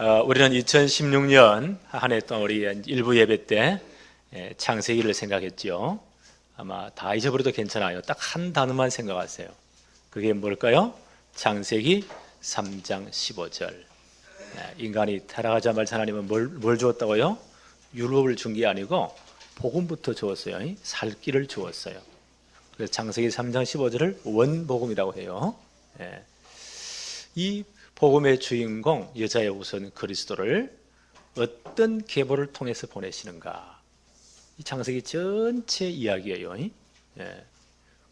우리는 2016년 한 해 동안 우리 일부 예배 때 창세기를 생각했죠. 아마 다 잊어버려도 괜찮아요. 딱 한 단어만 생각하세요. 그게 뭘까요? 창세기 3장 15절. 인간이 타락하자마자 하나님은 뭘 주었다고요? 율법을 준 게 아니고 복음부터 주었어요. 살 길을 주었어요. 그래서 창세기 3장 15절을 원복음이라고 해요. 이 복음의 주인공 여자의 우선 그리스도를 어떤 계보를 통해서 보내시는가, 이 창세기 전체 이야기예요.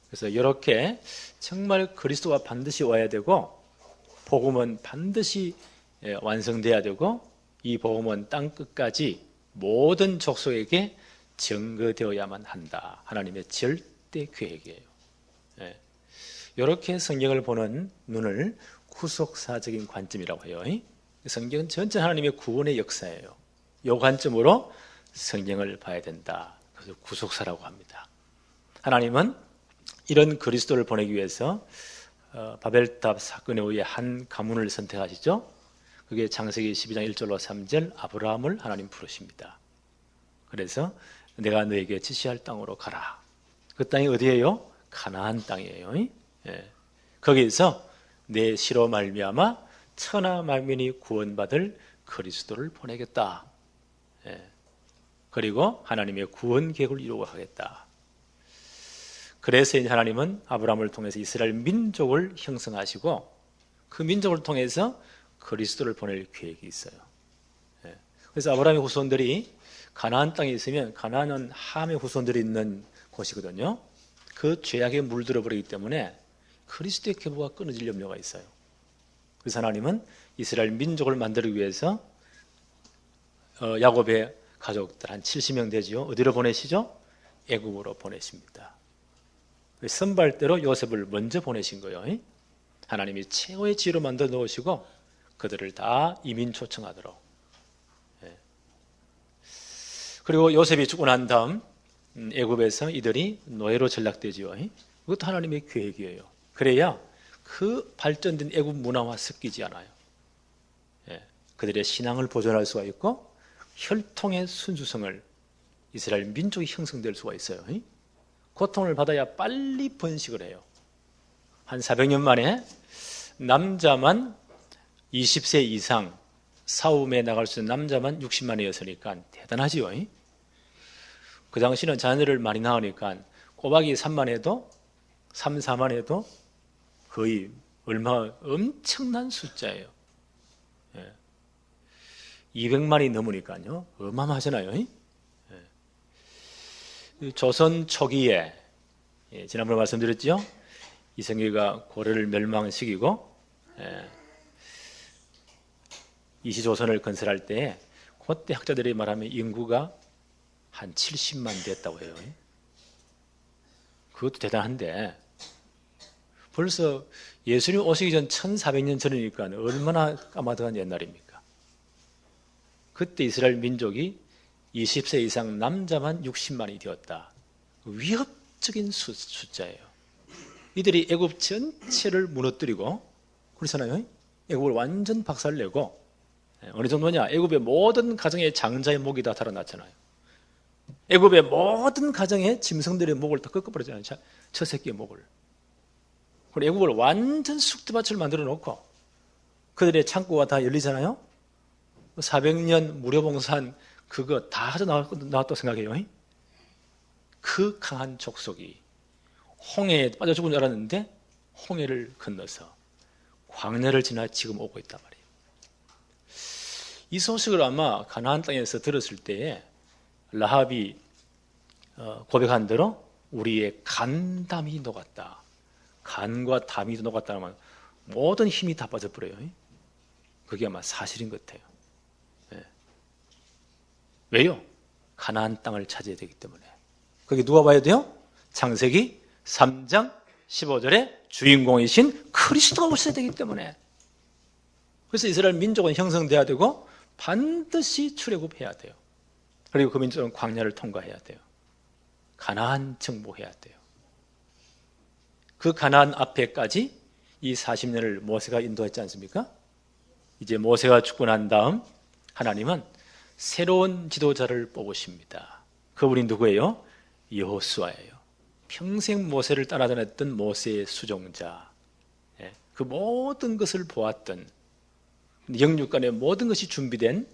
그래서 이렇게 정말 그리스도가 반드시 와야 되고, 복음은 반드시 완성돼야 되고, 이 복음은 땅 끝까지 모든 족속에게 증거되어야만 한다. 하나님의 절대 계획이에요. 이렇게 성경을 보는 눈을 구속사적인 관점이라고 해요. 성경은 전체 하나님의 구원의 역사예요. 이 관점으로 성경을 봐야 된다. 그래서 구속사라고 합니다. 하나님은 이런 그리스도를 보내기 위해서 바벨탑 사건에 의해 한 가문을 선택하시죠. 그게 창세기 12장 1절로 3절, 아브라함을 하나님 부르십니다. 그래서 내가 너에게 지시할 땅으로 가라. 그 땅이 어디예요? 가나안 땅이에요. 거기에서 내 씨로 말미암아 천하 만민이 구원받을 그리스도를 보내겠다. 그리고 하나님의 구원 계획을 이루어가겠다. 그래서 이제 하나님은 아브라함을 통해서 이스라엘 민족을 형성하시고, 그 민족을 통해서 그리스도를 보낼 계획이 있어요. 그래서 아브라함의 후손들이 가나안 땅에 있으면, 가나안은 함의 후손들이 있는 곳이거든요. 그 죄악에 물들어 버리기 때문에 그리스도의 계보가 끊어질 염려가 있어요. 그래서 하나님은 이스라엘 민족을 만들기 위해서 야곱의 가족들 한 70명 되지요. 어디로 보내시죠? 애굽으로 보내십니다. 선발대로 요셉을 먼저 보내신 거예요. 하나님이 최고의 지혜로 만들어 놓으시고 그들을 다 이민 초청하도록. 그리고 요셉이 죽고 난 다음 애굽에서 이들이 노예로 전락되지요. 그것도 하나님의 계획이에요. 그래야 그 발전된 애굽 문화와 섞이지 않아요. 그들의 신앙을 보존할 수가 있고 혈통의 순수성을, 이스라엘 민족이 형성될 수가 있어요. 고통을 받아야 빨리 번식을 해요. 한 400년 만에 남자만 20세 이상 사움에 나갈 수 있는 남자만 60만이었으니까 대단하지요. 그 당시는 자녀를 많이 낳으니까 꼬박이 3만 해도 3, 4만 해도 거의 엄청난 숫자예요. 200만이 넘으니까요. 어마어마하잖아요. 조선 초기에, 지난번에 말씀드렸죠. 이성계가 고려를 멸망시키고 이시조선을 건설할 때, 그때 학자들이 말하면 인구가 한 70만 됐다고 해요. 그것도 대단한데, 벌써 예수님 오시기 전 1400년 전이니까 얼마나 까마득한 옛날입니까? 그때 이스라엘 민족이 20세 이상 남자만 60만이 되었다. 위협적인 숫자예요. 이들이 애굽 전체를 무너뜨리고, 그렇잖아요. 애굽을 완전 박살내고, 어느 정도냐? 애굽의 모든 가정의 장자의 목이 다 달아났잖아요. 애굽의 모든 가정의 짐승들의 목을 다 꺾어버렸잖아요. 저 새끼의 목을. 그리고 애굽을 완전 쑥대밭을 만들어 놓고 그들의 창고가 다 열리잖아요. 400년 무료봉산 그거 다 하져 나왔다고 생각해요. 그 강한 족속이 홍해에 빠져 죽은 줄 알았는데 홍해를 건너서 광야를 지나 지금 오고 있단 말이에요. 이 소식을 아마 가나안 땅에서 들었을 때에 라합이 고백한 대로 우리의 간담이 녹았다. 간과 담이 녹았다면 모든 힘이 다 빠져버려요. 그게 아마 사실인 것 같아요. 왜요? 가나안 땅을 차지해야 되기 때문에. 거기 누가 봐야 돼요? 창세기 3장 15절에 주인공이신 그리스도가 오셔야 되기 때문에. 그래서 이스라엘 민족은 형성돼야 되고 반드시 출애굽해야 돼요. 그리고 그 민족은 광야를 통과해야 돼요. 가나안 정복해야 돼요. 그 가나안 앞에까지 이 40년을 모세가 인도했지 않습니까? 이제 모세가 죽고 난 다음 하나님은 새로운 지도자를 뽑으십니다. 그분이 누구예요? 여호수아예요. 평생 모세를 따라다녔던 모세의 수종자, 그 모든 것을 보았던 영육간의 모든 것이 준비된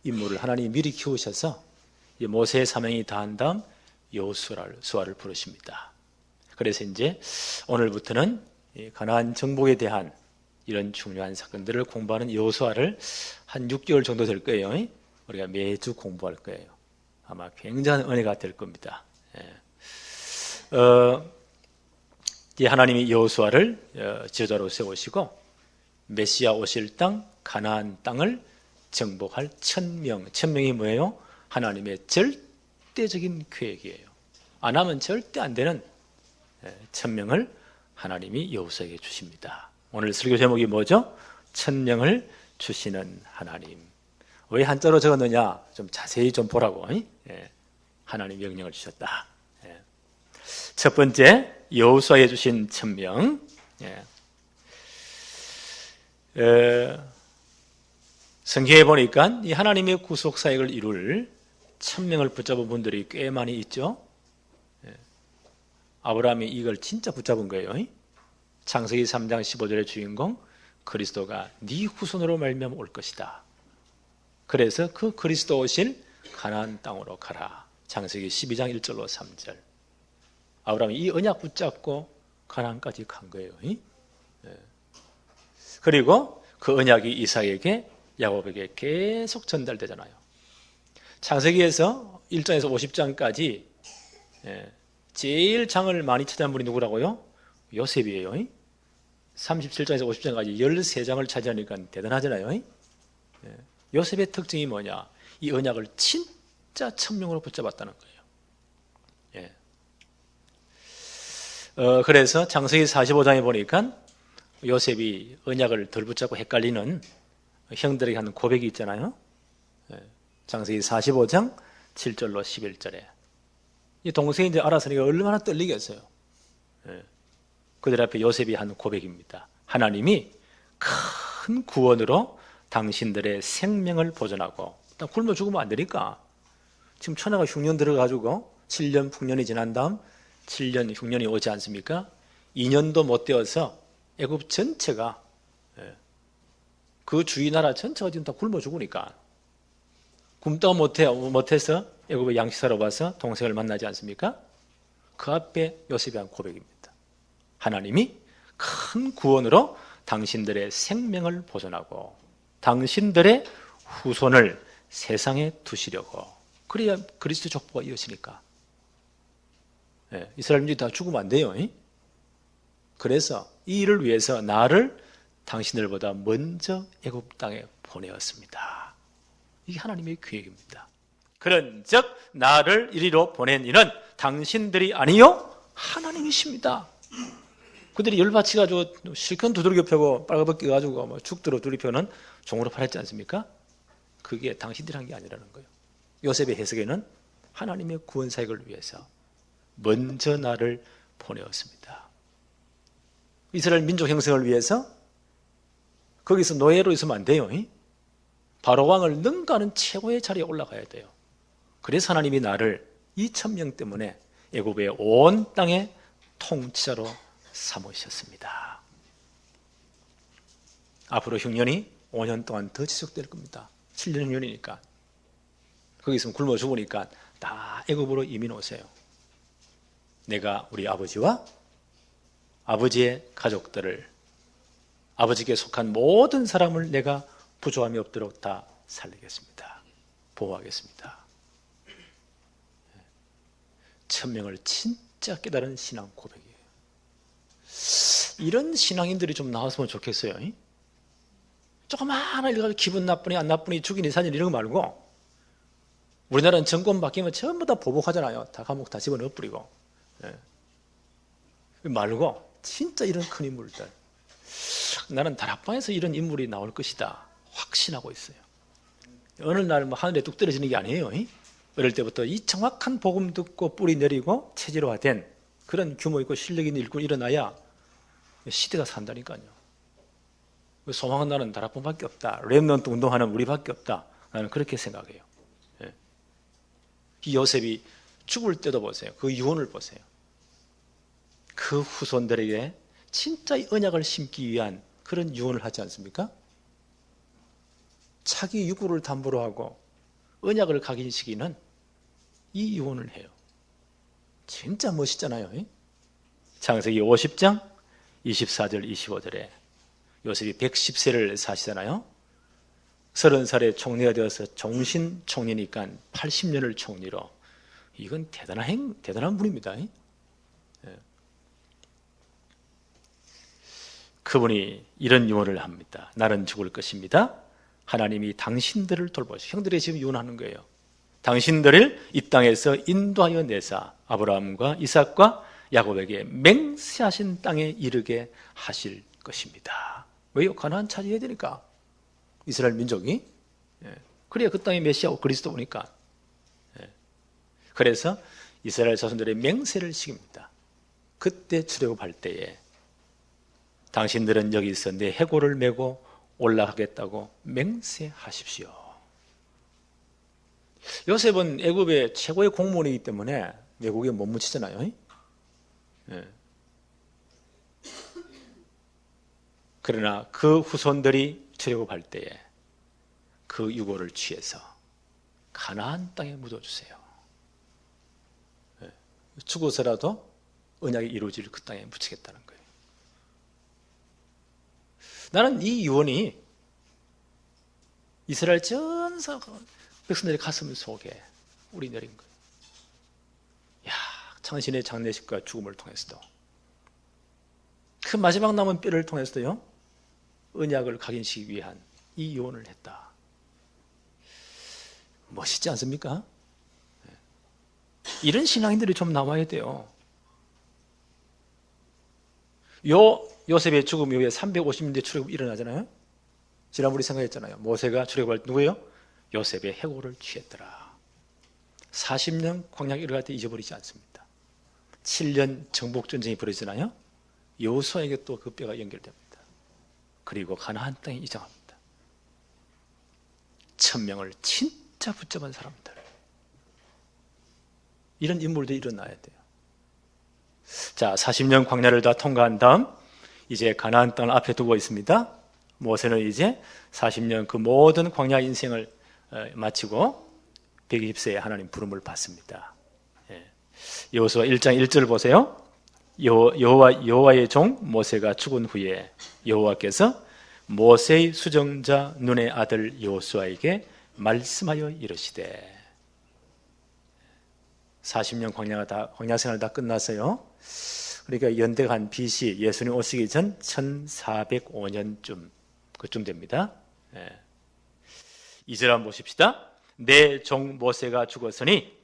인물을 하나님이 미리 키우셔서 모세의 사명이 다한 다음 여호수아를 부르십니다. 그래서 이제 오늘부터는 가나안 정복에 대한 이런 중요한 사건들을 공부하는 여호수아를 한 6개월 정도 될 거예요. 우리가 매주 공부할 거예요. 아마 굉장한 은혜가 될 겁니다. 하나님이 여호수아를 지도자로 세우시고 메시아 오실 땅 가나안 땅을 정복할 천명이 뭐예요? 하나님의 절대적인 계획이에요. 안 하면 절대 안 되는 천명을 하나님이 여호수아에게 주십니다. 오늘 설교 제목이 뭐죠? 천명을 주시는 하나님. 왜 한자로 적었느냐? 좀 자세히 좀 보라고. 하나님 명령을 주셨다. 첫 번째, 여호수아에 주신 천명. 성경에 보니까 이 하나님의 구속 사역을 이룰 천명을 붙잡은 분들이 꽤 많이 있죠. 아브라함이 이걸 진짜 붙잡은 거예요. 창세기 3장 15절의 주인공 그리스도가 네 후손으로 말미암아 올 것이다. 그래서 그 그리스도 오실 가나안 땅으로 가라. 창세기 12장 1절로 3절. 아브라함이 이 언약 붙잡고 가나안까지 간 거예요. 그리고 그 언약이 이삭에게 야곱에게 계속 전달되잖아요. 창세기에서 1장에서 50장까지 제일 장을 많이 차지한 분이 누구라고요? 요셉이에요. 37장에서 50장까지 13장을 차지하니까 대단하잖아요. 요셉의 특징이 뭐냐? 이 언약을 진짜 천명으로 붙잡았다는 거예요. 그래서 창세기 45장에 보니까 요셉이 언약을 덜 붙잡고 헷갈리는 형들에게 하는 고백이 있잖아요. 창세기 45장 7절로 11절에 이 동생이 이제 알았으니까 얼마나 떨리겠어요. 그들 앞에 요셉이 한 고백입니다. 하나님이 큰 구원으로 당신들의 생명을 보존하고, 딱 굶어 죽으면 안 되니까 지금 천하가 흉년 들어가지고 7년 풍년이 지난 다음 7년 흉년이 오지 않습니까? 2년도 못 되어서 애굽 전체가, 그 주위 나라 전체가 지금 다 굶어 죽으니까 굶다가 못해서 애굽에 양식사러 와서 동생을 만나지 않습니까? 그 앞에 요셉이 한 고백입니다. 하나님이 큰 구원으로 당신들의 생명을 보존하고 당신들의 후손을 세상에 두시려고. 그래야 그리스도 족보가 이어지니까. 이스라엘 민족이 다 죽으면 안 돼요. 그래서 이 일을 위해서 나를 당신들보다 먼저 애굽 땅에 보내었습니다. 이게 하나님의 계획입니다. 그런즉 나를 이리로 보낸 이는 당신들이 아니요 하나님이십니다. 그들이 열받치 가지고 실컷 두들겨 펴고 빨가벗겨 가지고 죽도록 두들겨펴는 종으로 팔았지 않습니까? 그게 당신들이 한 게 아니라는 거예요. 요셉의 해석에는 하나님의 구원 사역을 위해서 먼저 나를 보내었습니다. 이스라엘 민족 형성을 위해서 거기서 노예로 있으면 안 돼요. 바로 왕을 능가하는 최고의 자리에 올라가야 돼요. 그래서 하나님이 나를 2,000명 때문에 애굽의 온 땅의 통치자로 삼으셨습니다. 앞으로 흉년이 5년 동안 더 지속될 겁니다. 7년 흉년이니까. 거기 있으면 굶어 죽으니까 다 애굽으로 이민 오세요. 내가 우리 아버지와 아버지의 가족들을, 아버지께 속한 모든 사람을 내가 부조함이 없도록 다 살리겠습니다. 보호하겠습니다. 천명을 진짜 깨달은 신앙 고백이에요. 이런 신앙인들이 좀 나왔으면 좋겠어요. 조그마한 일 가지고 기분 나쁘니 안 나쁘니 죽이니 사니 이런 거 말고, 우리나라는 정권 바뀌면 전부 다 보복하잖아요. 다 감옥 다 집어넣어버리고. 말고 진짜 이런 큰 인물들, 나는 다락방에서 이런 인물이 나올 것이다 확신하고 있어요. 어느 날 하늘에 뚝 떨어지는 게 아니에요. 어릴 때부터 이 정확한 복음 듣고 뿌리 내리고 체질화된 그런 규모 있고 실력 있는 일꾼이 일어나야 시대가 산다니까요. 소망은 나는 다락방밖에 없다. 렘넌트 운동하는 우리밖에 없다. 나는 그렇게 생각해요. 예. 이 요셉이 죽을 때도 보세요. 그 유언을 보세요. 그 후손들에게 진짜 언약을 심기 위한 그런 유언을 하지 않습니까? 자기 유구를 담보로 하고 언약을 각인시키는 이 유언을 해요. 진짜 멋있잖아요. 창세기 50장 24절 25절에 요셉이 110세를 사시잖아요. 30살에 총리가 되어서 종신 총리니까 80년을 총리로. 이건 대단한 분입니다. 그분이 이런 유언을 합니다. 나는 죽을 것입니다. 하나님이 당신들을 돌보시오. 형들이 지금 유언하는 거예요. 당신들을 이 땅에서 인도하여 내사 아브라함과 이삭과 야곱에게 맹세하신 땅에 이르게 하실 것입니다. 왜요? 가나안 차지해야 되니까. 이스라엘 민족이. 그래야 그 땅에 메시아고 그리스도니까. 그래서 이스라엘 자손들의 맹세를 시킵니다. 그때 출애굽할 때에 당신들은 여기서 내 해골을 메고 올라가겠다고 맹세하십시오. 요셉은 애굽의 최고의 공무원이기 때문에 외국에 못 묻히잖아요. 그러나 그 후손들이 출애굽할 때에 그 유고를 취해서 가나안 땅에 묻어주세요. 죽어서라도 언약이 이루어질 그 땅에 묻히겠다는 거예요. 나는 이 유언이 이스라엘 전 백성들의 가슴 속에 우리 내린 거예요. 야, 당신의 장례식과 죽음을 통해서도 그 마지막 남은 뼈를 통해서도요 언약을 각인시키기 위한 이 유언을 했다. 멋있지 않습니까? 이런 신앙인들이 좀 나와야 돼요. 요셉의 죽음 이후에 350년대 출애굽이 일어나잖아요. 지난번에 생각했잖아요. 모세가 출애굽할 때 누구예요? 요셉의 해골을 취했더라. 40년 광야에 일어날 때 잊어버리지 않습니다. 7년 정복전쟁이 벌어지잖아요. 여호수아에게 또 그 뼈가 연결됩니다. 그리고 가나안 땅에 이장합니다. 1000명을 진짜 붙잡은 사람들. 이런 인물들이 일어나야 돼요. 자, 40년 광야를 다 통과한 다음 이제 가나안 땅을 앞에 두고 있습니다. 모세는 이제 40년 그 모든 광야 인생을 마치고 120세에 하나님 부름을 받습니다. 여호수아 1장 1절 보세요. 여호와의 종 모세가 죽은 후에 여호와께서 모세의 수정자 눈의 아들 여호수아에게 말씀하여 이르시되 40년 광야 생활 다 끝났어요. 그러니까 연대가 한 BC 예수님 오시기 전 1405년쯤 그쯤 됩니다. 2절 한번 보십시다. 내 종 모세가 죽었으니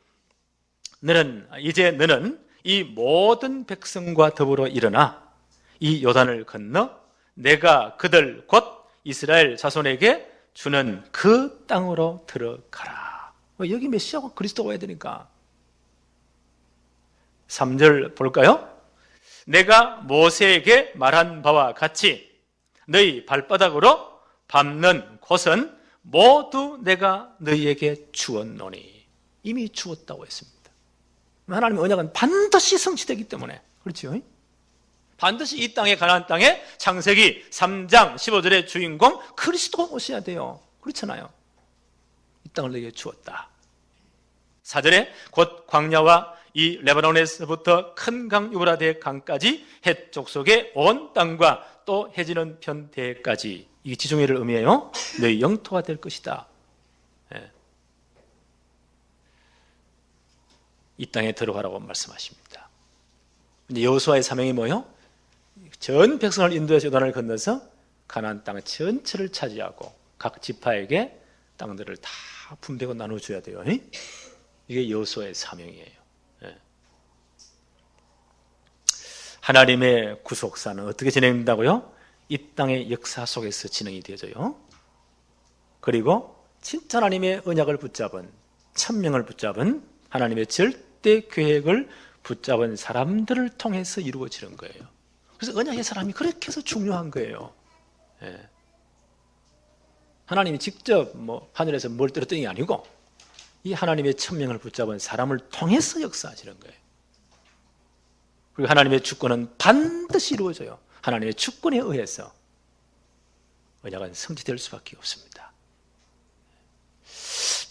너는 이 모든 백성과 더불어 일어나 이 요단을 건너 내가 그들 곧 이스라엘 자손에게 주는 그 땅으로 들어가라. 여기 메시아가 그리스도가 와야 되니까. 3절 볼까요? 내가 모세에게 말한 바와 같이 너희 발바닥으로 밟는 곳은 모두 내가 너희에게 주었노니. 이미 주었다고 했습니다. 하나님의 언약은 반드시 성취되기 때문에. 그렇죠? 반드시 이 땅에 가나안 땅에 창세기 3장 15절의 주인공 그리스도가 오셔야 돼요. 그렇잖아요. 이 땅을 너희에게 주었다. 4절에 곧 광야와 이 레바논에서부터 큰 강 유브라데 강까지 해쪽 속의 온 땅과 또 해지는 편대까지 이 지중해를 의미해요. 너희 영토가 될 것이다. 이 땅에 들어가라고 말씀하십니다. 여호수아의 사명이 뭐예요? 전 백성을 인도해서 요단을 건너서 가나안 땅 전체를 차지하고 각 지파에게 땅들을 다 분배하고 나눠줘야 돼요. 이게 여호수아의 사명이에요. 하나님의 구속사는 어떻게 진행된다고요? 이 땅의 역사 속에서 진행이 되어져요. 그리고 진짜 하나님의 언약을 붙잡은 1000명을 붙잡은 하나님의 절대 계획을 붙잡은 사람들을 통해서 이루어지는 거예요. 그래서 언약의 사람이 그렇게 해서 중요한 거예요. 하나님이 직접 하늘에서 뭘 떨어뜨린 게 아니고 이 하나님의 천명을 붙잡은 사람을 통해서 역사하시는 거예요. 그리고 하나님의 주권은 반드시 이루어져요. 하나님의 주권에 의해서 언약은 성취될 수밖에 없습니다.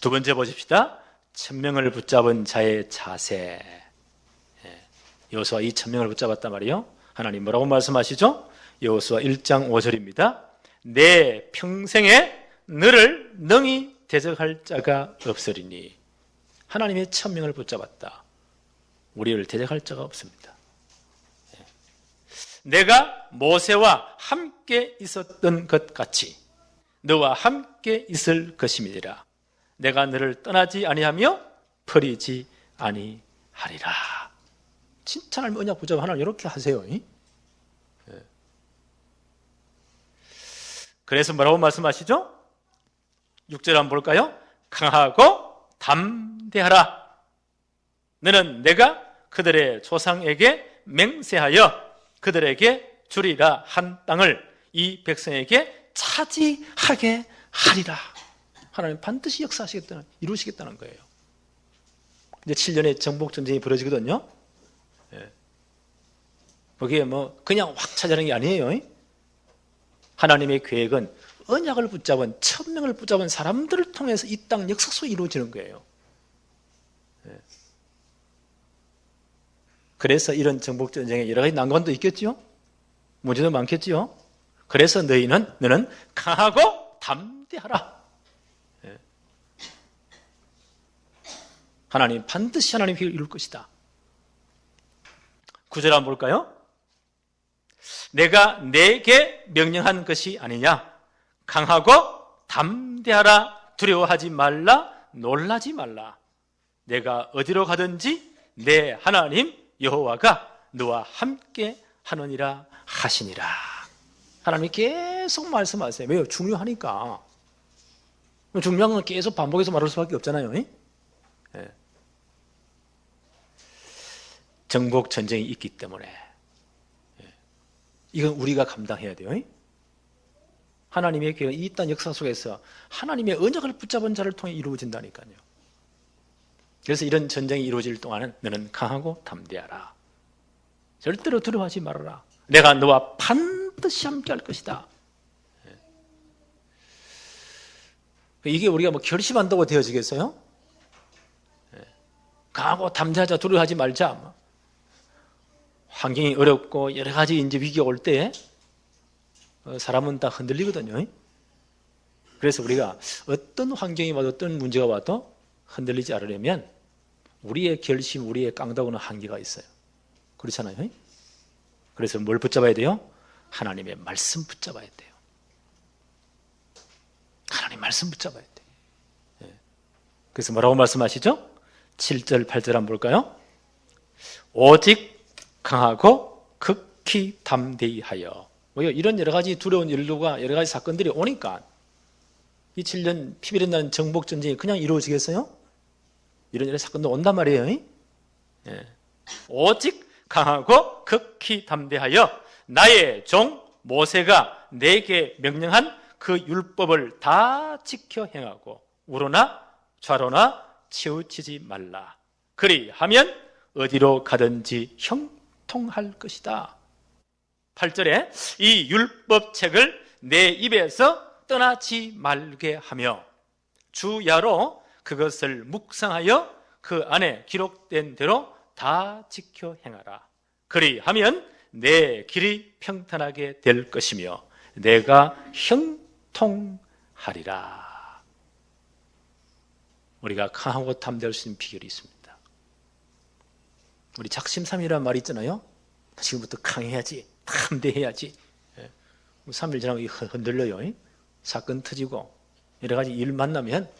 두 번째 보십시다. 천명을 붙잡은 자의 자세. 여호수아 이 천명을 붙잡았단 말이에요. 하나님 뭐라고 말씀하시죠? 여호수아 1장 5절입니다. 내 평생에 너를 능히 대적할 자가 없으리니. 하나님의 천명을 붙잡았다. 우리를 대적할 자가 없습니다. 내가 모세와 함께 있었던 것 같이 너와 함께 있을 것임이니라. 내가 너를 떠나지 아니하며 버리지 아니하리라. 진짜 하나님 언약 붙잡아 하나님 이렇게 하세요. 그래서 뭐라고 말씀하시죠? 6절 한번 볼까요? 강하고 담대하라. 너는 내가 그들의 조상에게 맹세하여 그들에게 주리라 한 땅을 이 백성에게 차지하게 하리라. 하나님 반드시 역사하시겠다는, 이루시겠다는 거예요. 이제 7년의 정복전쟁이 벌어지거든요. 거기에 그냥 확 차지하는 게 아니에요. 하나님의 계획은 언약을 붙잡은, 천명을 붙잡은 사람들을 통해서 이 땅 역사 속에 이루어지는 거예요. 그래서 이런 정복전쟁에 여러 가지 난관도 있겠죠? 문제도 많겠죠? 그래서 너는 강하고 담대하라. 하나님 반드시 하나님 계획을 이룰 것이다. 9절 한번 볼까요? 내가 내게 명령한 것이 아니냐? 강하고 담대하라. 두려워하지 말라. 놀라지 말라. 내가 어디로 가든지 내 하나님 여호와가 너와 함께 하느니라 하시니라. 하나님이 계속 말씀하세요. 왜요? 중요하니까. 중요한 건 계속 반복해서 말할 수밖에 없잖아요. 정복 전쟁이 있기 때문에 이건 우리가 감당해야 돼요. 하나님의 계획은 이 땅 역사 속에서 하나님의 언약을 붙잡은 자를 통해 이루어진다니까요. 그래서 이런 전쟁이 이루어질 동안은 너는 강하고 담대하라. 절대로 두려워하지 말아라. 내가 너와 반드시 함께 할 것이다. 이게 우리가 결심한다고 되어지겠어요? 강하고 담대하자, 두려워하지 말자. 환경이 어렵고 여러 가지 이제 위기가 올 때 사람은 다 흔들리거든요. 그래서 우리가 어떤 환경이 와도 어떤 문제가 와도 흔들리지 않으려면 우리의 결심, 우리의 깡다구는 한계가 있어요. 그렇잖아요. 그래서 뭘 붙잡아야 돼요? 하나님의 말씀 붙잡아야 돼요. 하나님 말씀 붙잡아야 돼요. 그래서 뭐라고 말씀하시죠? 7절, 8절 한번 볼까요? 오직 강하고 극히 담대히 하여. 이런 여러 가지 두려운 일들과 여러 가지 사건들이 오니까 이 7년 피비린 나는 정복전쟁이 그냥 이루어지겠어요? 이런 여러 사건도 온단 말이에요. 오직 강하고 극히 담대하여 나의 종 모세가 내게 명령한 그 율법을 다 지켜 행하고 우로나 좌로나 치우치지 말라. 그리하면 어디로 가든지 형통할 것이다. 8절에 이 율법책을 내 입에서 떠나지 말게 하며 주야로 그것을 묵상하여 그 안에 기록된 대로 다 지켜 행하라. 그리하면 내 길이 평탄하게 될 것이며 내가 형통하리라. 우리가 강하고 담대할 수 있는 비결이 있습니다. 우리 작심삼일이라는 말이 있잖아요. 지금부터 강해야지, 담대해야지. 3일 지나면 흔들려요. 사건 터지고 여러 가지 일 만나면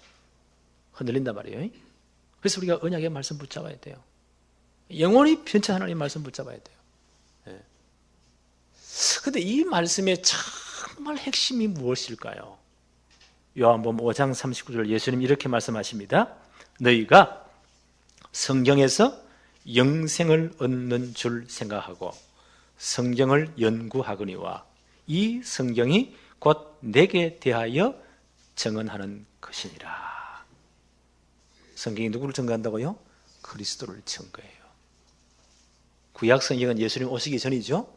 흔들린단 말이에요. 그래서 우리가 언약의 말씀 붙잡아야 돼요. 영원히 변치 하나님의 말씀 붙잡아야 돼요. 그런데 이 말씀의 정말 핵심이 무엇일까요? 요한복음 5장 39절 예수님 이렇게 말씀하십니다. 너희가 성경에서 영생을 얻는 줄 생각하고 성경을 연구하거니와 이 성경이 곧 내게 대하여 증언하는 것이니라. 성경이 누구를 증거한다고요? 그리스도를 증거해요. 구약 성경은 예수님 오시기 전이죠.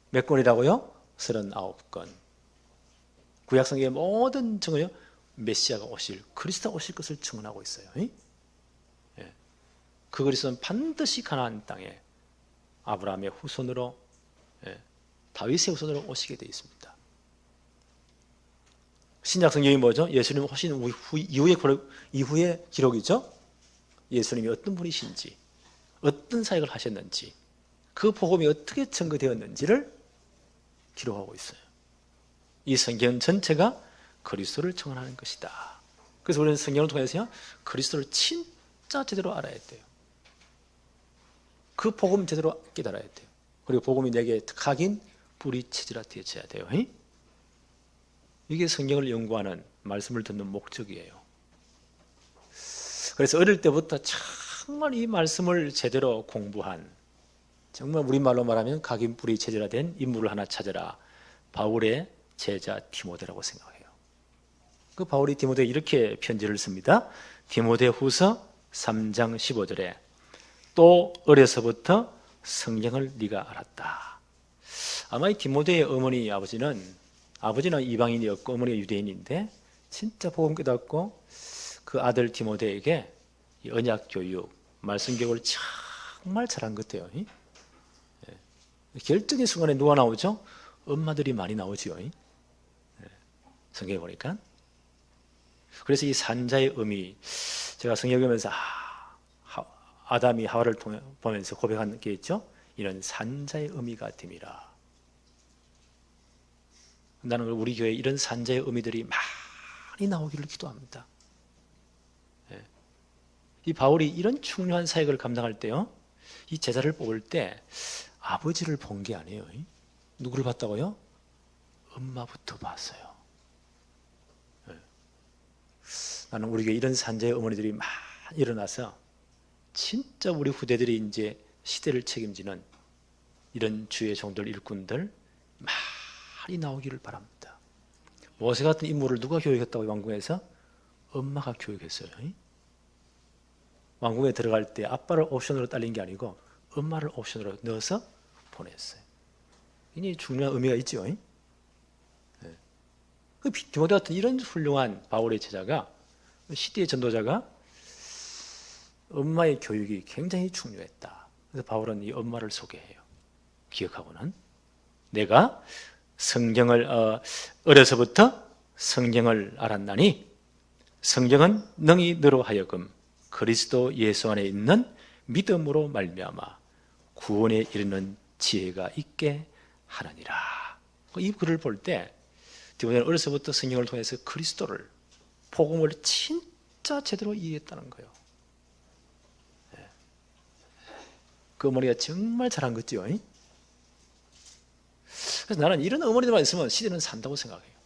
몇 권이라고요? 39권. 구약 성경의 모든 증언이요, 메시아가 오실, 그리스도가 오실 것을 증언하고 있어요. 예. 그 그리스도는 반드시 가나안 땅에 아브라함의 후손으로, 다윗의 후손으로 오시게 되어 있습니다. 신약 성경이 뭐죠? 예수님 오신 이후의 기록이죠. 예수님이 어떤 분이신지, 어떤 사역을 하셨는지, 그 복음이 어떻게 증거되었는지를 기록하고 있어요. 이 성경 전체가 그리스도를 증언하는 것이다. 그래서 우리는 성경을 통해서 그리스도를 진짜 제대로 알아야 돼요. 그 복음 제대로 깨달아야 돼요. 그리고 복음이 내게 각인 뿌리치지라 되어져야 돼요. 이게 성경을 연구하는, 말씀을 듣는 목적이에요. 그래서 어릴 때부터 정말 이 말씀을 제대로 공부한, 정말 우리말로 말하면 각인 뿌리체제라된 인물을 하나 찾아라. 바울의 제자 디모데라고 생각해요. 그 바울이 디모데에 이렇게 편지를 씁니다. 디모데 후서 3장 15절에 또 어려서부터 성경을 네가 알았다. 아마 이 디모데의 어머니 아버지는 이방인이었고 어머니가 유대인인데 진짜 복음 깨닫고 그 아들 디모데에게 언약 교육, 말씀 교육을 정말 잘한 것 같아요. 결정의 순간에 누가 나오죠? 엄마들이 많이 나오죠. 성경에 보니까. 그래서 이 산자의 의미, 제가 성경을 보면서 아담이 하와를 보면서 고백한 게 있죠. 이런 산자의 의미가 됨이라. 나는 우리 교회에 이런 산자의 의미들이 많이 나오기를 기도합니다. 이 바울이 이런 중요한 사역을 감당할 때요, 이 제자를 뽑을 때 아버지를 본 게 아니에요. 누구를 봤다고요? 엄마부터 봤어요. 나는 우리 교회 이런 산자의 어머니들이 많이 일어나서 진짜 우리 후대들이 이제 시대를 책임지는 이런 주의 종들, 일꾼들 많이 나오기를 바랍니다. 모세 같은 인물을 누가 교육했다고 왕궁에서? 엄마가 교육했어요. 왕궁에 들어갈 때 아빠를 옵션으로 딸린 게 아니고 엄마를 옵션으로 넣어서 보냈어요. 굉장히 중요한 의미가 있죠. 디모데 같은 이런 훌륭한 바울의 제자가, 시대의 전도자가 엄마의 교육이 굉장히 중요했다. 그래서 바울은 이 엄마를 소개해요. 기억하고는 내가 성경을 어려서부터 성경을 알았나니 성경은 능히 너로 하여금 그리스도 예수 안에 있는 믿음으로 말미암아 구원에 이르는 지혜가 있게 하느니라. 이 글을 볼 때 디모데는 어려서부터 성경을 통해서 그리스도를, 복음을 진짜 제대로 이해했다는 거예요. 그 어머니가 정말 잘한 거죠. 그래서 나는 이런 어머니들만 있으면 시대는 산다고 생각해요.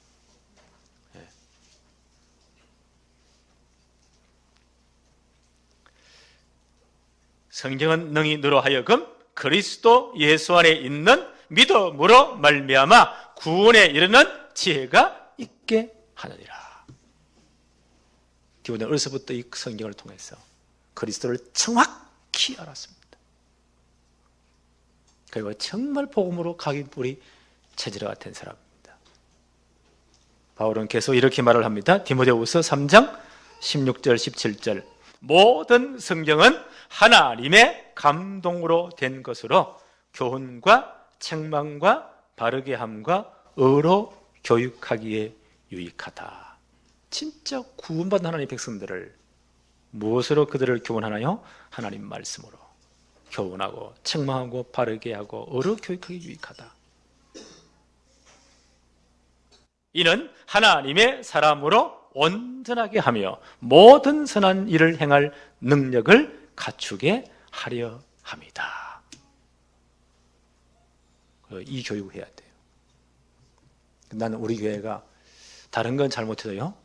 성경은 능히 너로 하여금 그리스도 예수 안에 있는 믿음으로 말미암아 구원에 이르는 지혜가 있게 하느니라. 디모데는 어려서부터 이 성경을 통해서 그리스도를 정확히 알았습니다. 그리고 정말 복음으로 각인 뿌리 체질화 같은 사람입니다. 바울은 계속 이렇게 말을 합니다. 디모데후서 3장 16절 17절 모든 성경은 하나님의 감동으로 된 것으로 교훈과 책망과 바르게 함과 의로 교육하기에 유익하다. 진짜 구원받은 하나님의 백성들을 무엇으로 그들을 교훈하나요? 하나님 말씀으로 교훈하고 책망하고 바르게 하고 의로 교육하기에 유익하다. 이는 하나님의 사람으로 온전하게 하며 모든 선한 일을 행할 능력을 갖추게 하려 합니다. 이 교육을 해야 돼요. 나는 우리 교회가 다른 건 잘못해도요,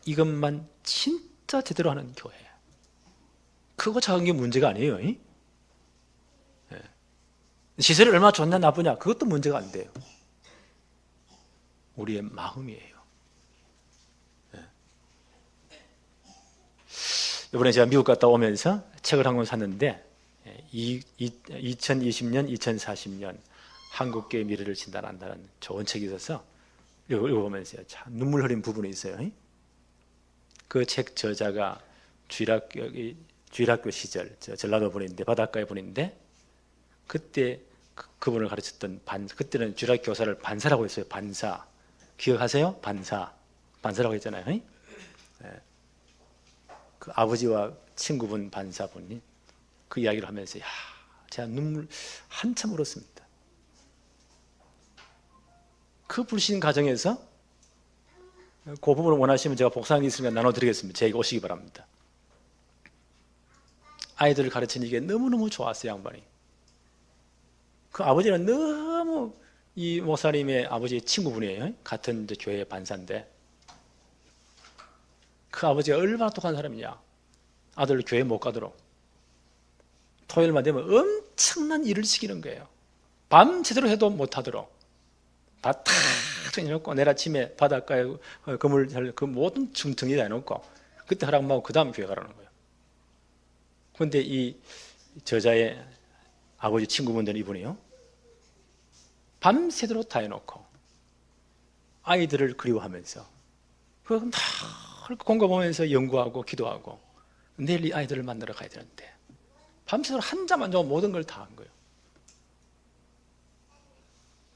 이것만 진짜 제대로 하는 교회. 크고 작은 게 문제가 아니에요. 시설이 얼마나 좋냐 나쁘냐 그것도 문제가 안 돼요. 우리의 마음이에요. 이번에 제가 미국 갔다 오면서 책을 한 권 샀는데 2020년, 2040년 한국계의 미래를 진단한다는 좋은 책이 있어서 읽어보면서 참 눈물 흘린 부분이 있어요. 그 책 저자가 주일학교 시절 전라도 분인데, 바닷가의 분인데, 그때 그분을 가르쳤던 그때는 주일학교 교사를 반사라고 했어요. 반사. 기억하세요? 반사라고 했잖아요. 네. 그 아버지와 친구분 반사분이 그 이야기를 하면서 제가 눈물 한참 흘렸습니다. 그 불신 가정에서 그 부분을 원하시면 제가 복사한 게 있으니까 나눠드리겠습니다. 제게 오시기 바랍니다. 아이들을 가르치는 게 너무너무 좋았어요, 양반이. 그 아버지는 너무 이 목사님의 아버지의 친구분이에요. 같은 이제 교회 반사인데. 그 아버지가 얼마나 똑똑한 사람이냐. 아들 교회 못 가도록. 토요일만 되면 엄청난 일을 시키는 거예요. 밤새도록 해도 못하도록. 다 탁 정해놓고 내일 아침에 바닷가에 그물 그 모든 정리다 해놓고 그때 허락하고 그 다음 교회 가라는 거예요. 그런데 이 저자의 아버지 친구분들 이분이요, 밤새도록 다 해놓고 아이들을 그리워하면서 그걸 다 공부 보면서 연구하고 기도하고 내일 이 아이들을 만나러 가야 되는데 밤새도록 한 잠 안 자고 모든 걸 다 한 거예요.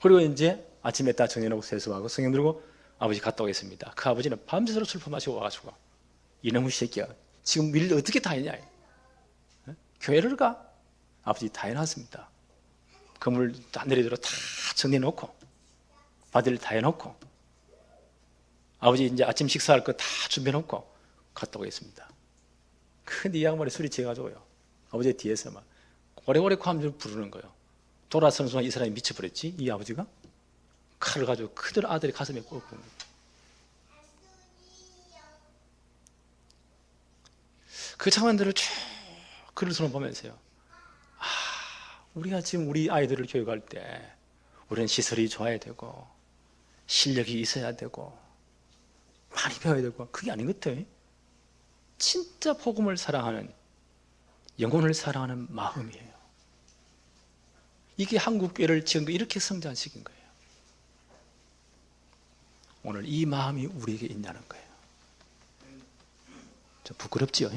그리고 이제 아침에 딱 정해놓고 세수하고 성경 들고 아버지 갔다 오겠습니다. 그 아버지는 밤새도록 술 마시고 와가지고 이놈의 새끼야 지금 일 어떻게 다 했냐. 교회를 가? 아버지 다 해놨습니다. 그물 다 내리도록 다 정리해놓고 바디를 다 해놓고 아버지 이제 아침 식사할 거 다 준비해놓고 갔다 오겠습니다. 근데 이 양반이 술이 취해가지고요, 아버지 뒤에서 막 오래오래 함을 부르는 거예요. 돌아서는 순간 이 사람이 미쳐버렸지. 이 아버지가 칼을 가지고 그대로 아들의 가슴에 꽂은 거예요. 그 장면들을 쭉 글을 보면서요, 우리가 지금 우리 아이들을 교육할 때 우리는 시설이 좋아야 되고 실력이 있어야 되고 많이 배워야 되고 그게 아닌 것 같아요. 진짜 복음을 사랑하는, 영혼을 사랑하는 마음이에요. 이게 한국교회를 지금 이렇게 성장시킨 거예요. 오늘 이 마음이 우리에게 있냐는 거예요. 좀 부끄럽지요?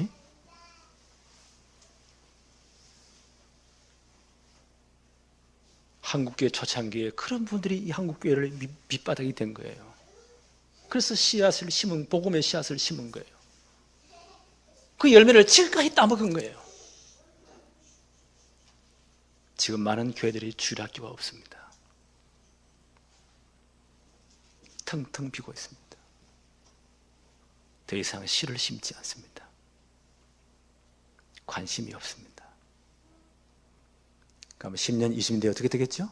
한국교회 초창기에 그런 분들이 이 한국교회를 밑바닥이 된 거예요. 그래서 씨앗을 심은, 복음의 씨앗을 심은 거예요. 그 열매를 지금까지 따먹은 거예요. 지금 많은 교회들이 주일학교가 없습니다. 텅텅 비고 있습니다. 더 이상 씨를 심지 않습니다. 관심이 없습니다. 그러면 10년, 20년 뒤에 어떻게 되겠죠?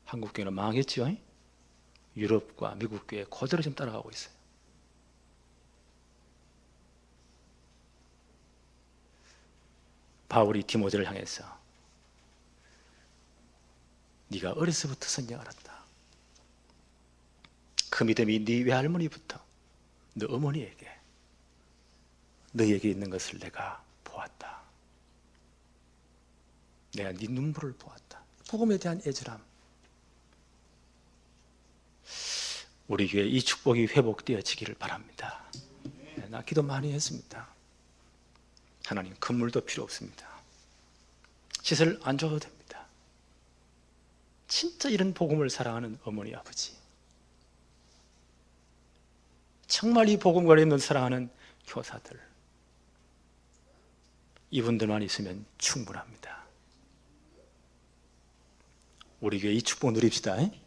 한국교회는 망하겠죠? 유럽과 미국 교회 그대로 지금 따라가고 있어요. 바울이 디모데를 향해서 네가 어려서부터 성경 알았다. 그 믿음이 네 외할머니부터 너 어머니에게 너에게 있는 것을 내가 보았다. 내가 네 눈물을 보았다. 복음에 대한 애절함. 우리 교회 이 축복이 회복되어지기를 바랍니다. 나 기도 많이 했습니다. 하나님, 건물도 필요 없습니다. 시설 안 줘도 됩니다. 진짜 이런 복음을 사랑하는 어머니, 아버지, 정말 이 복음과 있는 사랑하는 교사들, 이분들만 있으면 충분합니다. 우리 교회 이 축복 누립시다. 네.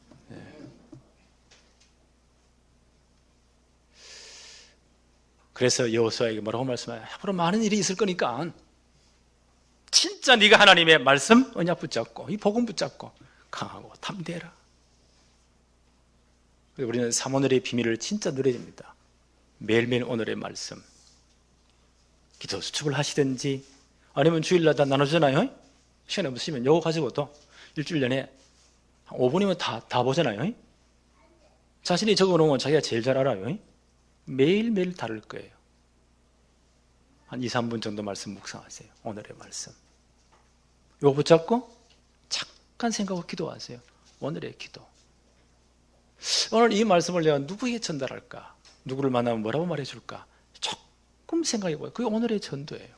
그래서 여호수아에게 뭐라고 말씀해요? 앞으로 많은 일이 있을 거니까 진짜 네가 하나님의 말씀 언약 붙잡고 이 복음 붙잡고 강하고 담대해라. 우리는 삼오늘의 비밀을 진짜 누려야 됩니다. 매일매일 오늘의 말씀, 기도 수첩을 하시든지 아니면 주일마다 나눠주잖아요. 시간이 없으시면 요거 가지고도 일주일 내내 한 5분이면 다 보잖아요. 자신이 적어놓은 건 자기가 제일 잘 알아요. 매일매일 다를 거예요. 한 2, 3분 정도 말씀 묵상하세요. 오늘의 말씀. 이거 붙잡고 잠깐 생각하고 기도하세요. 오늘의 기도. 오늘 이 말씀을 내가 누구에게 전달할까? 누구를 만나면 뭐라고 말해줄까? 조금 생각해봐요. 그게 오늘의 전도예요.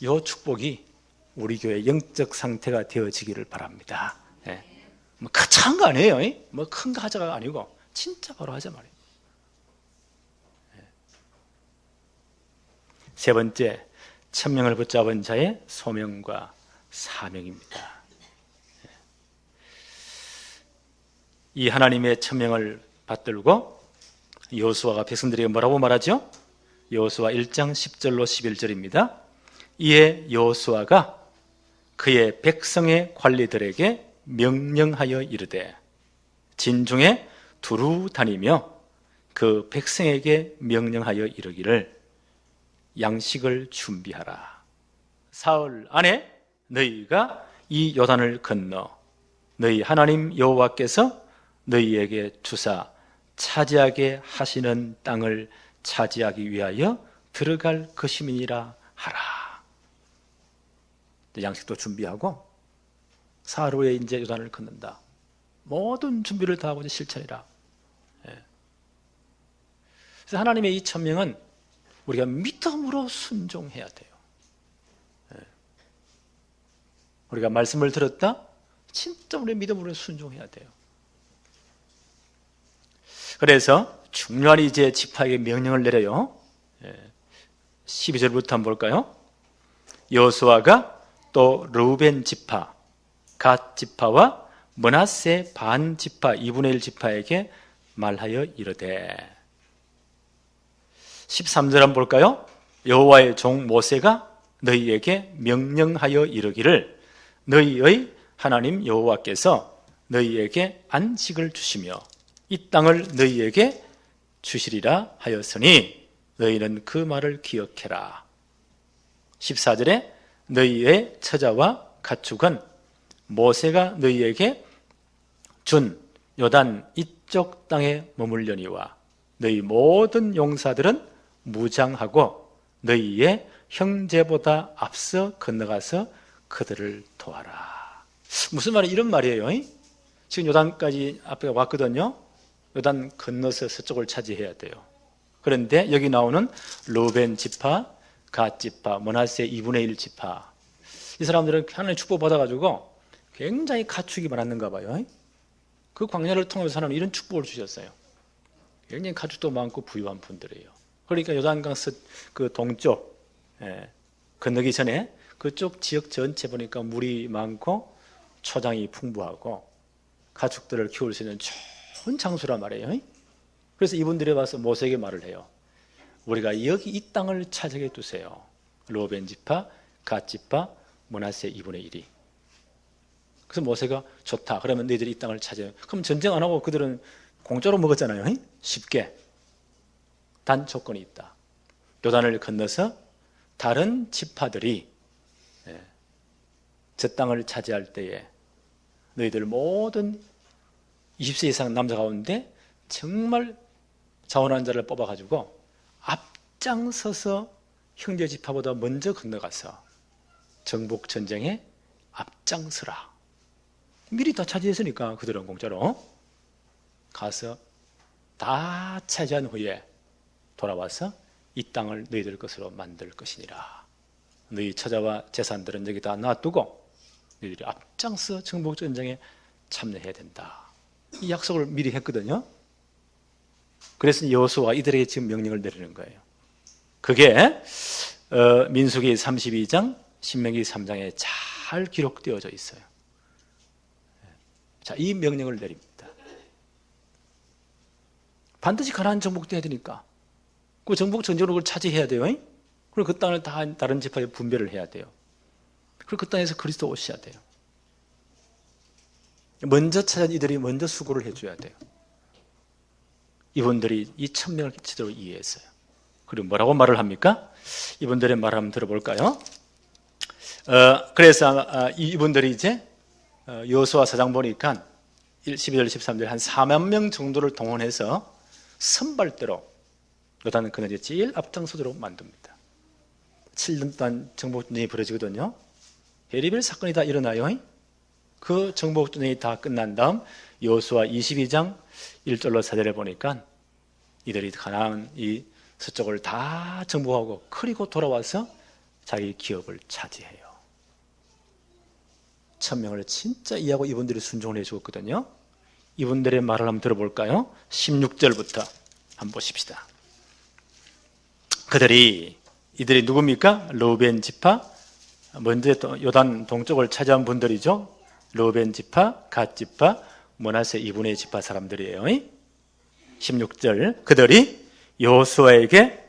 이 축복이 우리 교회 영적 상태가 되어지기를 바랍니다. 뭐 거창한 거 아니에요. 뭐 큰 거 하자가 아니고 진짜 바로 하자 말이에요. 세 번째, 천명을 붙잡은 자의 소명과 사명입니다. 이 하나님의 천명을 받들고 여호수아가 백성들에게 뭐라고 말하죠? 여호수아 1장 10절로 11절입니다. 이에 여호수아가 그의 백성의 관리들에게 명령하여 이르되 진중에 두루 다니며 그 백성에게 명령하여 이르기를 양식을 준비하라. 사흘 안에 너희가 이 요단을 건너 너희 하나님 여호와께서 너희에게 주사 차지하게 하시는 땅을 차지하기 위하여 들어갈 것임이니라 하라. 양식도 준비하고 사흘 후에 이제 요단을 건넌다. 모든 준비를 다 하고 이제 실천이라. 그래서 하나님의 이 천명은 우리가 믿음으로 순종해야 돼요. 우리가 말씀을 들었다? 진짜 우리 믿음으로 순종해야 돼요. 그래서 중요한 이제 지파에게 명령을 내려요. 12절부터 한번 볼까요? 여호수아가 또 르우벤 지파, 갓 지파와 므낫세 반 지파 2분의 1 지파에게 말하여 이르되 13절 한번 볼까요? 여호와의 종 모세가 너희에게 명령하여 이르기를 너희의 하나님 여호와께서 너희에게 안식을 주시며 이 땅을 너희에게 주시리라 하였으니 너희는 그 말을 기억해라. 14절에 너희의 처자와 가축은 모세가 너희에게 준 요단 이쪽 땅에 머물려니와 너희 모든 용사들은 무장하고 너희의 형제보다 앞서 건너가서 그들을 도와라. 무슨 말이 이런 말이에요? 지금 요단까지 앞에 왔거든요. 요단 건너서 서쪽을 차지해야 돼요. 그런데 여기 나오는 르우벤 지파, 갓 지파, 므낫세 2분의 1 지파, 이 사람들은 하나님의 축복 받아가지고 굉장히 가축이 많았는가 봐요. 그 광야를 통해서 하나님 이런 축복을 주셨어요. 굉장히 가축도 많고 부유한 분들이에요. 그러니까 요단강 그 동쪽 건너기 전에 그쪽 지역 전체 보니까 물이 많고 초장이 풍부하고 가축들을 키울 수 있는 좋은 장소란 말이에요. 그래서 이분들이 와서 모세에게 말을 해요. 우리가 여기 이 땅을 차지하게 두세요. 르우벤 지파, 갓 지파, 므낫세 2분의 1이. 그래서 모세가 좋다. 그러면 너희들이 이 땅을 차지해요. 그럼 전쟁 안 하고 그들은 공짜로 먹었잖아요. 쉽게. 단 조건이 있다. 요단을 건너서 다른 지파들이 저 땅을 차지할 때에 너희들 모든 20세 이상 남자 가운데 정말 자원한 자를 뽑아가지고 앞장서서 형제 지파보다 먼저 건너가서 정복 전쟁에 앞장서라. 미리 다 차지했으니까 그들은 공짜로 가서 다 차지한 후에 돌아와서 이 땅을 너희들 것으로 만들 것이니라. 너희 처자와 재산들은 여기다 놔두고 너희들이 앞장서 정복 전쟁에 참여해야 된다. 이 약속을 미리 했거든요. 그래서 여호수아가 이들에게 지금 명령을 내리는 거예요. 그게 민수기 32장, 신명기 3장에 잘 기록되어져 있어요. 자, 이 명령을 내립니다. 반드시 가나안 정복돼야 되니까 그 정복 전쟁으로 그걸 차지해야 돼요. 그리고 그 땅을 다 다른 지파에 분배를 해야 돼요. 그리고 그 땅에서 그리스도 오셔야 돼요. 먼저 찾은 이들이 먼저 수고를 해줘야 돼요. 이분들이 이 천명을 제대로 이해했어요. 그리고 뭐라고 말을 합니까? 이분들의 말을 한번 들어볼까요? 그래서 이분들이 이제 여호수아 4장 보니까 12절 13절 한 4만 명 정도를 동원해서 선발대로 요단은 그늘이 제일 앞장서도록 만듭니다. 7년 동안 정복전쟁이 벌어지거든요. 별의별 사건이 다 일어나요. 그 정복전쟁이 다 끝난 다음 여호수아 22장 1절로 4절에 보니까 이들이 가나안 이 서쪽을 다 정복하고 그리고 돌아와서 자기 기업을 차지해요. 1000명을 진짜 이해하고 이분들이 순종을 해주었거든요. 이분들의 말을 한번 들어볼까요? 16절부터 한번 보십시다. 이들이 누굽니까? 르우벤 지파, 먼저 요단 동쪽을 차지한 분들이죠. 르우벤 지파, 갓 지파, 므낫세 2분의 지파 사람들이에요. 16절, 그들이 여호수아에게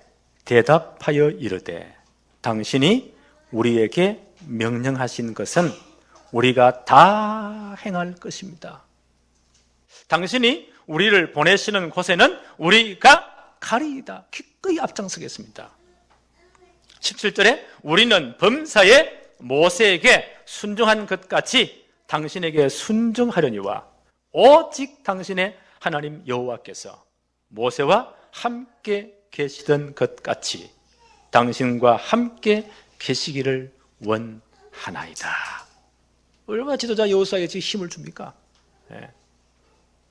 대답하여 이르되 당신이 우리에게 명령하신 것은 우리가 다 행할 것입니다. 당신이 우리를 보내시는 곳에는 우리가 가리이다. 기꺼이 앞장서겠습니다. 17절에 우리는 범사에 모세에게 순종한 것 같이 당신에게 순종하려니와 오직 당신의 하나님 여호와께서 모세와 함께 계시던 것 같이 당신과 함께 계시기를 원하나이다. 얼마나 지도자 여호수아에게 지금 힘을 줍니까?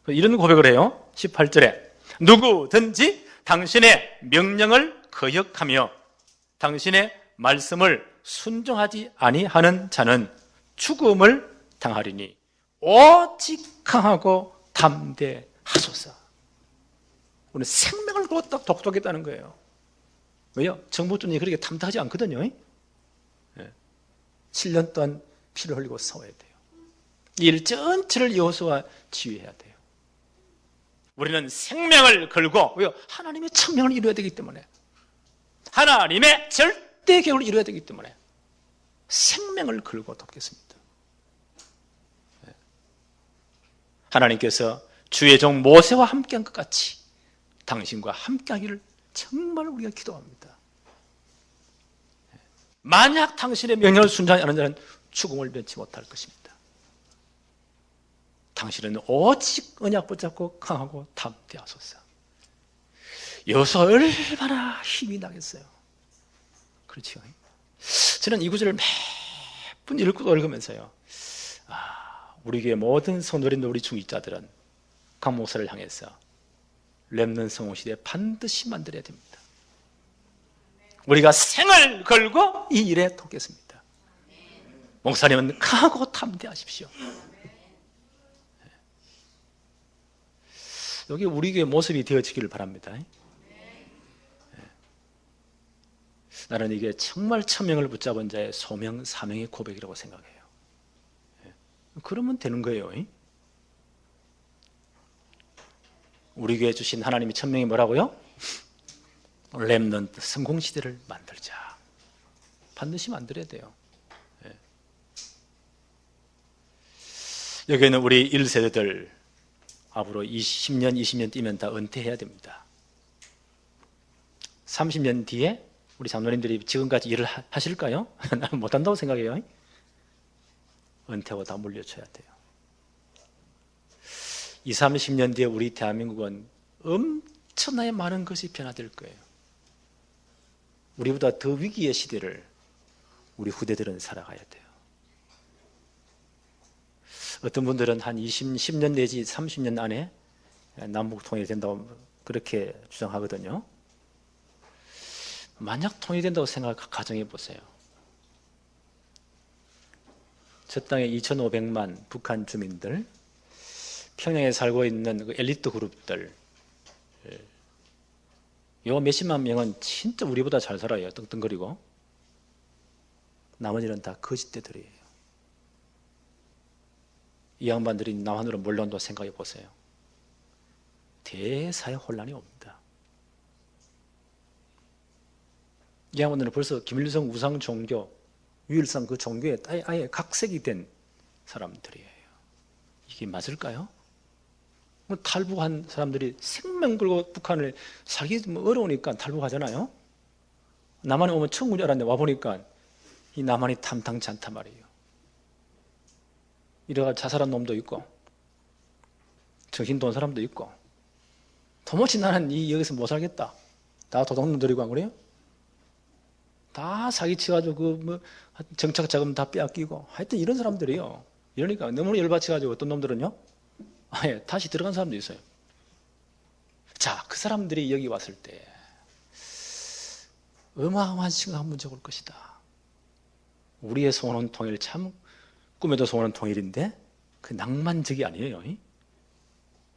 이런 고백을 해요. 18절에 누구든지 당신의 명령을 거역하며 당신의 말씀을 순종하지 아니하는 자는 죽음을 당하리니 오직 강하고 담대하소서. 우리는 생명을 걸고 딱 독촉했다는 거예요. 왜요? 정복전쟁이 그렇게 담대하지 않거든요. 7년 동안 피를 흘리고 싸워야 돼요. 이 일 전체를 여호수아 지휘해야 돼요. 우리는 생명을 걸고, 왜요? 하나님의 천명을 이루어야 되기 때문에, 하나님의 절대 계획을 이루어야 되기 때문에 생명을 걸고 돕겠습니다. 하나님께서 주의 종 모세와 함께한 것 같이 당신과 함께하기를 정말 우리가 기도합니다. 만약 당신의 명령을 순종하지 않는 자는 죽음을 면치 못할 것입니다. 당신은 오직 언약 붙잡고 강하고 담대하소서. 여호수아 얼마나 힘이 나겠어요. 그렇죠. 저는 이 구절을 매번 읽으면서요, 우리 교회 모든 성도인 우리 중직자들은 강 목사를 향해서 렘넌트 성공시대 반드시 만들어야 됩니다. 우리가 생을 걸고 이 일에 돕겠습니다. 목사님은 강하고 담대하십시오. 여기 우리 교회 모습이 되어지기를 바랍니다. 나는 이게 정말 천명을 붙잡은 자의 소명, 사명의 고백이라고 생각해요. 그러면 되는 거예요. 우리 교회 주신 하나님의 천명이 뭐라고요? 렘넌트 성공시대를 만들자. 반드시 만들어야 돼요. 여기는 우리 1세대들 앞으로 10년, 20년 뛰면 다 은퇴해야 됩니다. 30년 뒤에 우리 장로님들이 지금까지 일을 하실까요? 나는 못한다고 생각해요. 은퇴하고 다 물려줘야 돼요. 20, 30년 뒤에 우리 대한민국은 엄청나게 많은 것이 변화될 거예요. 우리보다 더 위기의 시대를 우리 후대들은 살아가야 돼요. 어떤 분들은 한 10년 내지 30년 안에 남북 통일이 된다고 그렇게 주장하거든요. 만약 통일된다고 가정해 보세요. 저 땅에 2,500만 북한 주민들, 평양에 살고 있는 그 엘리트 그룹들, 요 몇십만 명은 진짜 우리보다 잘 살아요. 떵떵거리고. 나머지는 다 거짓대들이에요. 이 양반들이 남한으로 몰려온다고 생각해 보세요. 대사의 혼란이 옵니다. 이 양반들은 벌써 김일성 우상 종교, 유일상 그 종교에 아예 각색이 된 사람들이에요. 이게 맞을까요? 탈북한 사람들이 생명 걸고 북한을 살기 어려우니까 탈북하잖아요. 남한에 오면 천국인 줄 알았는데 와보니까 이 남한이 탐탁치 않단 말이에요. 이래가 자살한 놈도 있고 정신 돈 사람도 있고 도무지 나는 여기서 못 살겠다. 다 도둑놈들이고 안 그래요? 다 사기쳐가지고 정착자금 다 빼앗기고 하여튼 이런 사람들이요. 이러니까 너무 열받쳐가지고 어떤 놈들은요, 아예 다시 들어간 사람도 있어요. 자, 그 사람들이 여기 왔을 때 어마어마한 심각한 문제가 올 것이다. 우리의 소원은 통일, 참 꿈에도 소원은 통일인데 그 낭만적이 아니에요.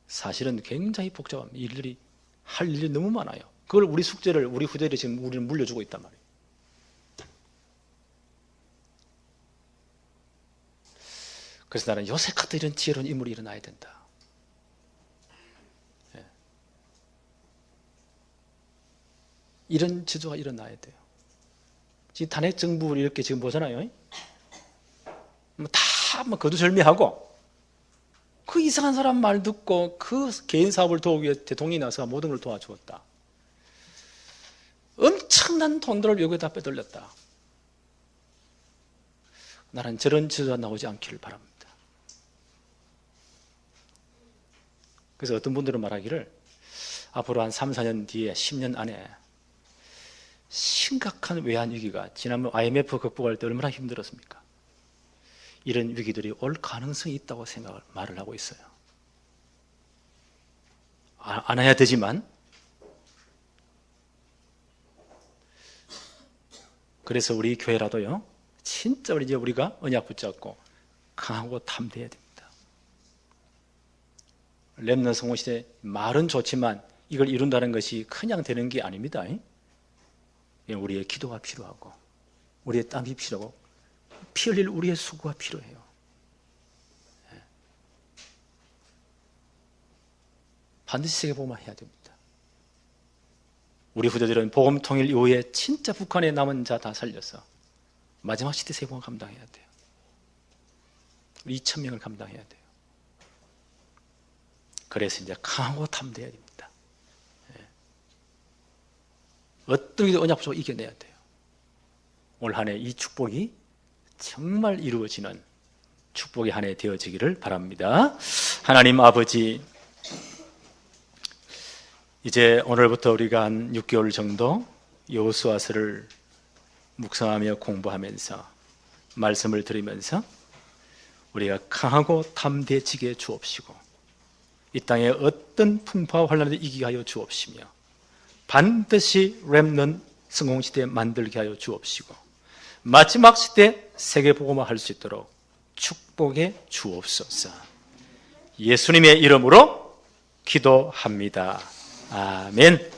사실은 굉장히 복잡합니다. 일들이 할 일이 너무 많아요. 그걸 우리 숙제를 우리 후대들이 지금 우리는 물려주고 있단 말이에요. 그래서 나는 요셉 같은 이런 지혜로운 인물이 일어나야 된다. 이런 지도가 일어나야 돼요. 지금 탄핵 정부 이렇게 지금 보잖아요. 다 거두절미하고 그 이상한 사람 말 듣고 그 개인 사업을 도우기 위해 대통령이 나서 모든 걸 도와주었다. 엄청난 돈들을 여기다 빼돌렸다. 나는 저런 지도가 나오지 않기를 바랍니다. 그래서 어떤 분들은 말하기를 앞으로 한 3, 4년 뒤에 10년 안에 심각한 외환위기가, 지난번 IMF 극복할 때 얼마나 힘들었습니까? 이런 위기들이 올 가능성이 있다고 말을 하고 있어요. 안 해야 되지만, 그래서 우리 교회라도요, 진짜 우리가 언약 붙잡고 강하고 담대해야 됩니다. 렘넌트 성공시대 말은 좋지만 이걸 이룬다는 것이 그냥 되는 게 아닙니다. 우리의 기도가 필요하고 우리의 땀이 필요하고 피 흘릴 우리의 수고가 필요해요. 반드시 세계복음화 해야 됩니다. 우리 후대들은 복음 통일 이후에 진짜 북한에 남은 자 다 살려서 마지막 시대 세계복음화 감당해야 돼요. 2,000명을 감당해야 돼요. 그래서 이제 강하고 담대해야 됩니다. 어떤 일도 언약 붙잡고 이겨내야 돼요. 올 한 해 이 축복이 정말 이루어지는 축복의 한 해 되어지기를 바랍니다. 하나님 아버지, 이제 오늘부터 우리가 한 6개월 정도 여호수아서를 묵상하며 공부하면서 말씀을 들으면서 우리가 강하고 담대해지게 주옵시고 이 땅에 어떤 풍파와 환란을 이기게 하여 주옵시며 반드시 렘넌트 성공시대 만들게 하여 주옵시고 마지막 시대 세계복음화 할 수 있도록 축복해 주옵소서. 예수님의 이름으로 기도합니다. 아멘.